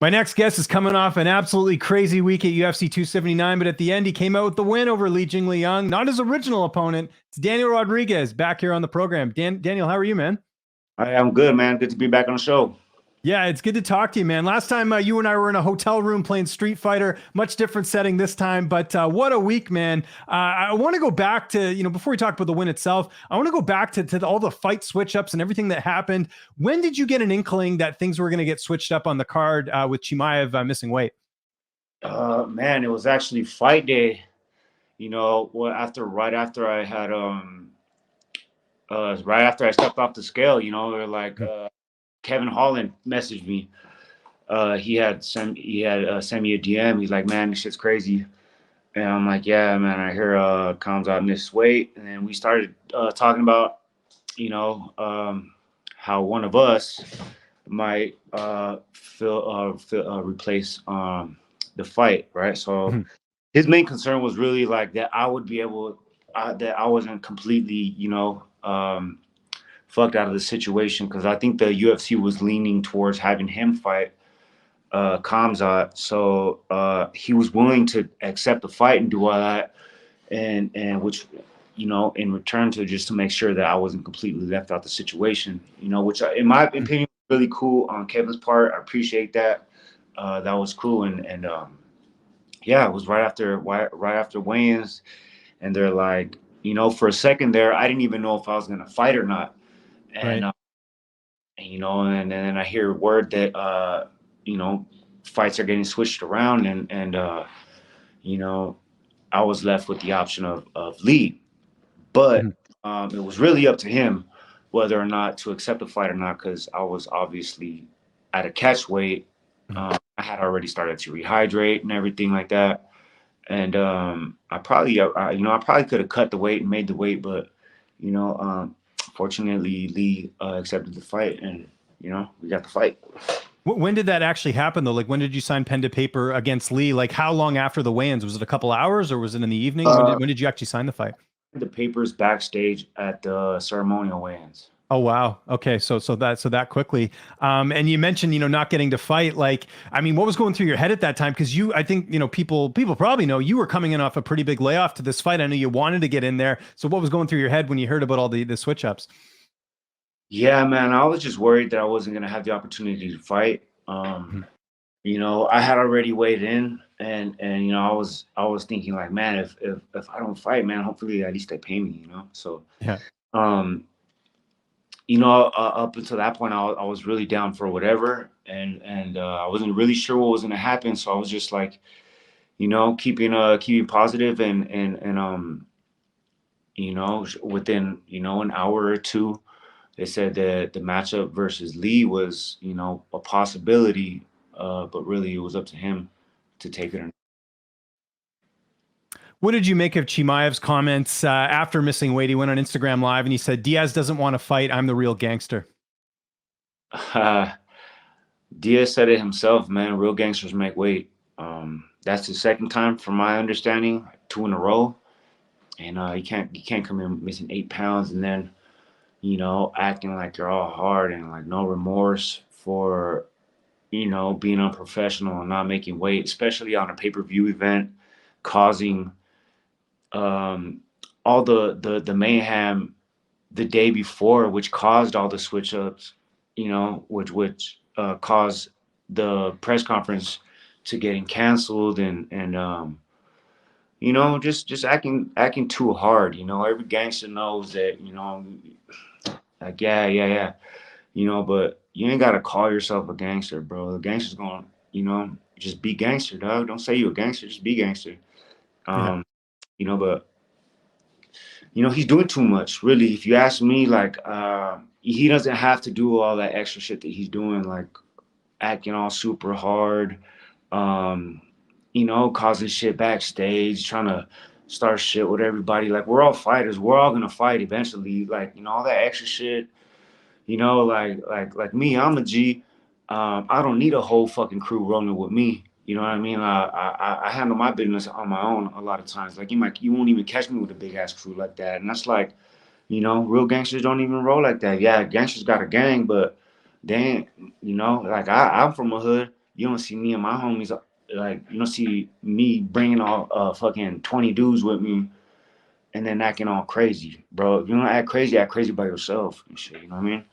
My next guest is coming off an absolutely crazy week at UFC 279, but at the end, he came out with the win over Jingliang, not his original opponent. It's Daniel Rodriguez back here on the program. Daniel, how are you, man? I'm good, man. Good to be back on the show. Yeah, it's good to talk to you, man. Last time you and I were in a hotel room playing Street Fighter, much different setting this time, but what a week, man. I want to go back to, before we talk about the win itself, I want to go back to all the fight switch ups and everything that happened. When did you get an inkling that things were going to get switched up on the card with Chimaev missing weight? Man, it was actually fight day. Right after I had right after I stepped off the scale, they're like Kevin Holland messaged me. Sent me a DM. He's like, man, this shit's crazy. And I'm like, yeah, man. I hear Khamzat missed weight, and then we started talking about, how one of us might replace the fight, right? So his main concern was really like that I would be able, that I wasn't completely, fucked out of the situation, because I think the UFC was leaning towards having him fight Khamzat. So he was willing to accept the fight and do all that, and which, in return to just to make sure that I wasn't completely left out the situation, which in my opinion was really cool on Kevin's part. I appreciate that. That was cool, and yeah, it was right after weigh-ins, and they're like, for a second there, I didn't even know if I was gonna fight or not, and Right. and then I hear word that fights are getting switched around, and I was left with the option of Lee, but it was really up to him whether or not to accept the fight or not, because I was obviously at a catch weight. I had already started to rehydrate and everything like that, and I probably could have cut the weight and made the weight, but fortunately Lee accepted the fight, and we got the fight. When did that actually happen, though? Like, when did you sign pen to paper against Lee? Like, how long after the weigh-ins? Was it a couple hours, or was it in the evening? When did you actually sign the fight? The papers backstage at the ceremonial weigh-ins. Oh wow. Okay, so that quickly. And you mentioned, not getting to fight. Like, I mean, what was going through your head at that time? Because I think, people probably know you were coming in off a pretty big layoff to this fight. I know you wanted to get in there. So what was going through your head when you heard about all the switch ups? Yeah, man, I was just worried that I wasn't gonna have the opportunity to fight. I had already weighed in, and I was thinking like, man, if I don't fight, man, hopefully at least they pay me, So, Yeah. um, up until that point, I was really down for whatever, and I wasn't really sure what was gonna happen. So I was just like, keeping positive, and within an hour or two, they said that the matchup versus Lee was, a possibility, but really it was up to him to take it or not. What did you make of Chimaev's comments after missing weight? He went on Instagram Live and he said, "Diaz doesn't want to fight. I'm the real gangster." Diaz said it himself, man. Real gangsters make weight. That's the second time, from my understanding, two in a row, and you can't come in missing 8 pounds and then acting like you're all hard and like no remorse for being unprofessional and not making weight, especially on a pay-per-view event, causing um, all the mayhem the day before, which caused all the switch ups, which caused the press conference to getting canceled, and just acting too hard. Every gangster knows that, like, yeah, but you ain't gotta call yourself a gangster, bro. The gangster's gonna, just be gangster, dog. Don't say you a gangster, just be gangster. Yeah. Um, but he's doing too much, really. If you ask me, like, he doesn't have to do all that extra shit that he's doing, like acting all super hard, um, causing shit backstage, trying to start shit with everybody. Like, we're all fighters. We're all gonna fight eventually. Like, all that extra shit. Like me, I'm a G. I don't need a whole fucking crew rolling with me. You know what I mean? I handle my business on my own a lot of times. Like, you won't even catch me with a big ass crew like that. And that's like, real gangsters don't even roll like that. Yeah, gangsters got a gang, but they ain't, like, I'm from a hood. you don't see me and my homies like you don't see me bringing all fucking 20 dudes with me and then acting all crazy, bro. If you don't act crazy by yourself and shit. You know what I mean?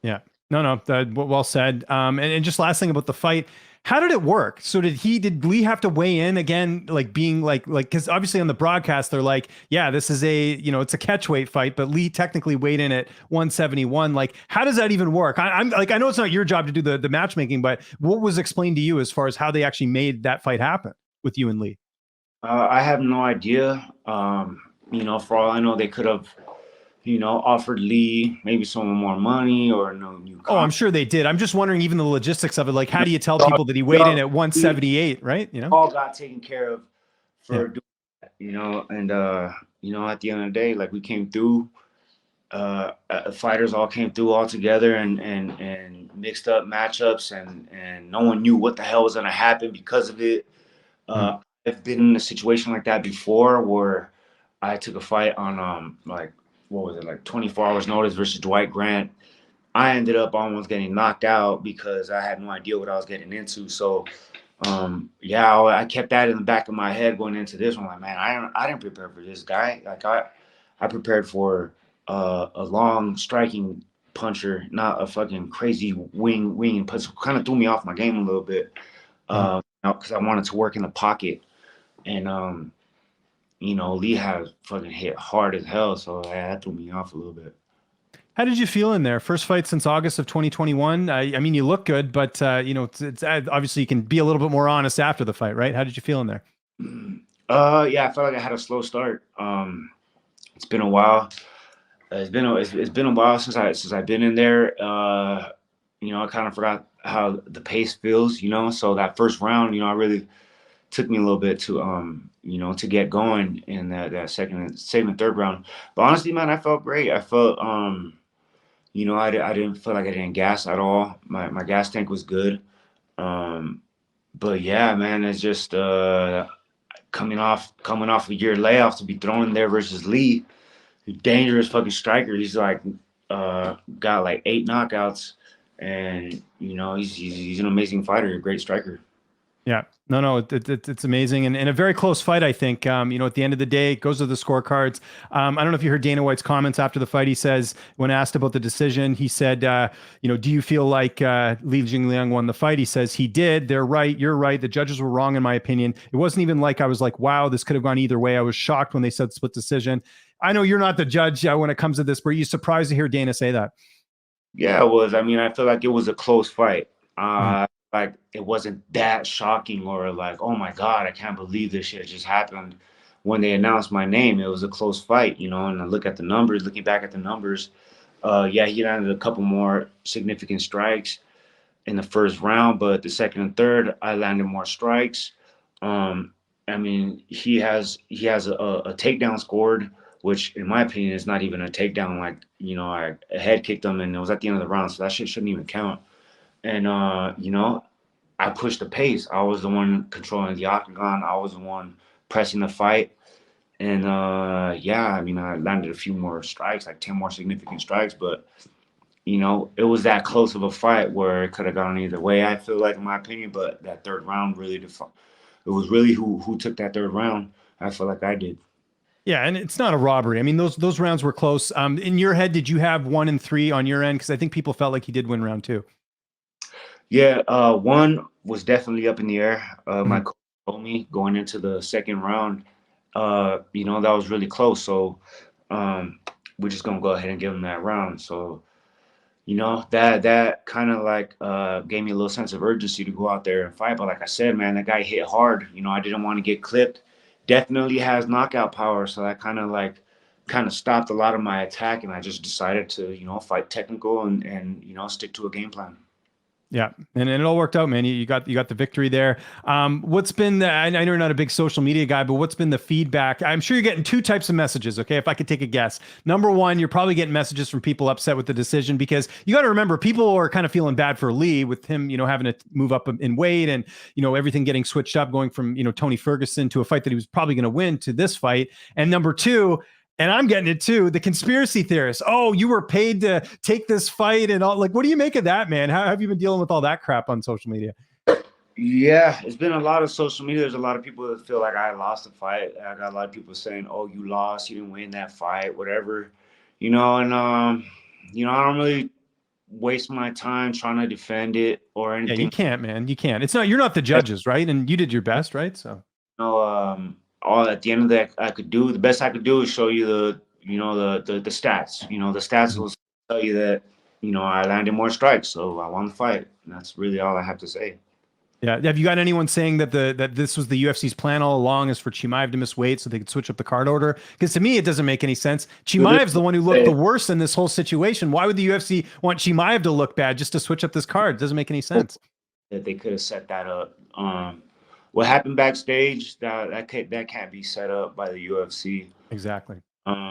Yeah. No, well said. And just last thing about the fight, how did it work? So did Lee have to weigh in again, like being like, cause obviously on the broadcast, they're like, yeah, this is it's a catchweight fight, but Lee technically weighed in at 171. Like, how does that even work? I'm like, I know it's not your job to do the matchmaking, but what was explained to you as far as how they actually made that fight happen with you and Lee? I have no idea. For all I know, they could have, offered Lee maybe some more money or no new. Oh, I'm sure they did. I'm just wondering, even the logistics of it. Like, how do you tell people that he weighed in at 178, right? All got taken care of for Yeah. doing that, and at the end of the day, like we came through, fighters all came through all together and mixed up matchups and no one knew what the hell was gonna happen because of it. I've been in a situation like that before where I took a fight on like what was it, like 24 hours notice versus Dwight Grant. I ended up almost getting knocked out because I had no idea what I was getting into. So I kept that in the back of my head going into this one. Like, man, I didn't prepare for this guy. Like I prepared for a long striking puncher, not a fucking crazy wing and punch. Kind of threw me off my game a little bit because I wanted to work in the pocket. And Lee had fucking hit hard as hell, so that threw me off a little bit. How did you feel in there? First fight since August of 2021. I mean, you look good, but it's obviously you can be a little bit more honest after the fight, right? How did you feel in there? I felt like I had a slow start. It's been a while. It's been a while since I've been in there. I kind of forgot how the pace feels. So that first round, I really took me a little bit to get going in that second and third round. But honestly, man, I felt great. I felt I didn't feel like I didn't gas at all. My gas tank was good. But yeah, man, it's just coming off a year layoff to be thrown in there versus Lee, dangerous fucking striker. He's like got like 8 knockouts, and he's an amazing fighter, a great striker. Yeah, no, it's amazing and a very close fight. I think at the end of the day, it goes to the scorecards. I don't know if you heard Dana White's comments after the fight. He says, when asked about the decision, he said, do you feel like Li Jingliang won the fight? He says he did. They're right. You're right. The judges were wrong in my opinion. It wasn't even like I was like, wow, this could have gone either way. I was shocked when they said split decision. I know you're not the judge when it comes to this. Were you surprised to hear Dana say that? Yeah, it was. I mean, I feel like it was a close fight. Like it wasn't that shocking or like, oh my God, I can't believe this shit just happened. When they announced my name, it was a close fight, and I looking back at the numbers, he landed a couple more significant strikes in the first round, but the second and third, I landed more strikes. I mean, he has a takedown scored, which in my opinion is not even a takedown. Like, I head kicked him and it was at the end of the round, so that shit shouldn't even count. And, I pushed the pace. I was the one controlling the octagon. I was the one pressing the fight. And, I mean, I landed a few more strikes, like 10 more significant strikes. But, it was that close of a fight where it could have gone either way, I feel like, in my opinion. But that third round really it was really who took that third round. I feel like I did. Yeah, and it's not a robbery. I mean, those rounds were close. In your head, did you have 1 and 3 on your end? Because I think people felt like he did win round 2. Yeah, one was definitely up in the air. My coach told me going into the second round, that was really close. So we're just gonna go ahead and give him that round. So, that kind of like gave me a little sense of urgency to go out there and fight. But like I said, man, that guy hit hard. I didn't want to get clipped. Definitely has knockout power. So that kind of stopped a lot of my attack, and I just decided to, fight technical and stick to a game plan. Yeah, and it all worked out, man. You got the victory there. What's been I know you're not a big social media guy, but what's been the feedback? I'm sure you're getting 2 types of messages. Okay, if I could take a guess, number one, you're probably getting messages from people upset with the decision because you got to remember people are kind of feeling bad for Lee with him, having to move up in weight and everything getting switched up, going from Tony Ferguson to a fight that he was probably going to win to this fight. And number 2. And I'm getting it too. The conspiracy theorists. Oh, you were paid to take this fight and all. Like, what do you make of that, man? How have you been dealing with all that crap on social media? Yeah, it's been a lot of social media. There's a lot of people that feel like I lost the fight. I got a lot of people saying, "Oh, you lost. You didn't win that fight. Whatever." And I don't really waste my time trying to defend it or Yeah, you anything. can't, man. You can't. It's not, you're not the judges, right? And you did your best, right? So, All at the end of that I could do, the best I could do is show you the stats. The stats mhm. will tell you that I landed more strikes, so I won the fight. And that's really all I have to say. Yeah. Have you got anyone saying that that this was the UFC's plan all along, is for Chimaev to miss weight so they could switch up the card order? Because to me, it doesn't make any sense. Chimaev's the one who looked the worst in this whole situation. Why would the UFC want Chimaev to look bad just to switch up this card? It doesn't make any sense. That they could have set that up. What happened backstage, that can't be set up by the UFC. Exactly.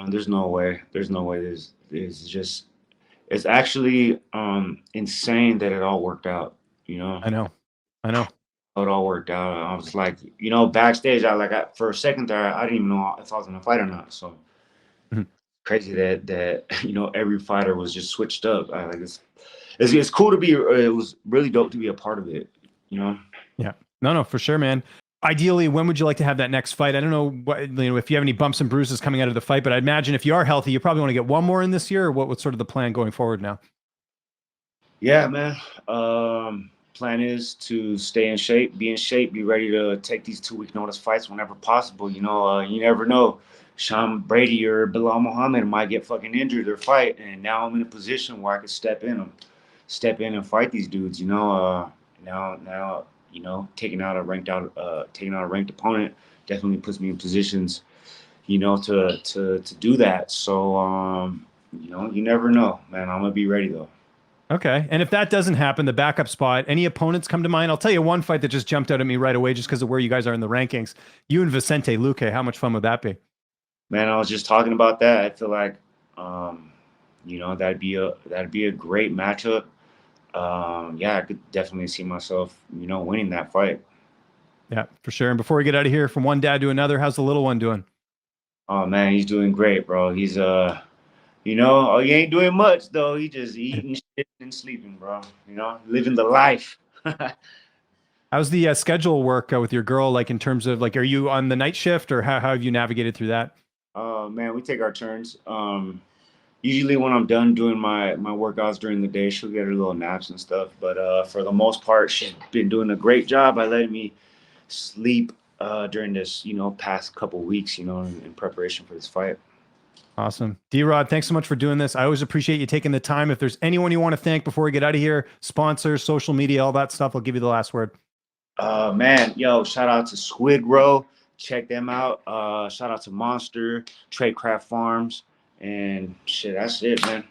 There's no way. There's no way. It's actually insane that it all worked out. I know. I know. It all worked out. I was like, backstage, for a second there, I didn't even know if I was gonna fight or not. So Mhm. crazy that every fighter was just switched up. It's cool to be. It was really dope to be a part of it. Yeah. No, for sure, man. Ideally, when would you like to have that next fight? I don't know if you have any bumps and bruises coming out of the fight, but I'd imagine if you are healthy, you probably want to get one more in this year. Or what's sort of the plan going forward now? Yeah, man. Plan is to stay in shape, be ready to take these 2-week notice fights whenever possible. You never know. Brady or Bilal Muhammad might get fucking injured or fight, and now I'm in a position where I could step in and fight these dudes. Now taking out a ranked opponent definitely puts me in positions, to do that. So you never know, man. I'm gonna be ready though. Okay. And if that doesn't happen, the backup spot, any opponents come to mind? I'll tell you one fight that just jumped out at me right away just because of where you guys are in the rankings. You and Vicente Luque, how much fun would that be? Man, I was just talking about that. I feel like, that'd be a great matchup. Yeah, I could definitely see myself, winning that fight. Yeah, for sure. And before we get out of here, from one dad to another, how's the little one doing? Oh man, he's doing great, bro. He's he ain't doing much though. He just eating shit and sleeping, bro. Living the life. How's the schedule work with your girl? Like in terms of like, are you on the night shift or how have you navigated through that? Man, we take our turns. Usually when I'm done doing my workouts during the day, she'll get her little naps and stuff. But for the most part, she's been doing a great job by letting me sleep during this, past couple weeks, in preparation for this fight. Awesome. D-Rod, thanks so much for doing this. I always appreciate you taking the time. If there's anyone you want to thank before we get out of here, sponsors, social media, all that stuff, I'll give you the last word. Man, shout out to Squid Row. Check them out. Shout out to Monster, Tradecraft Farms, and shit, that's it, man.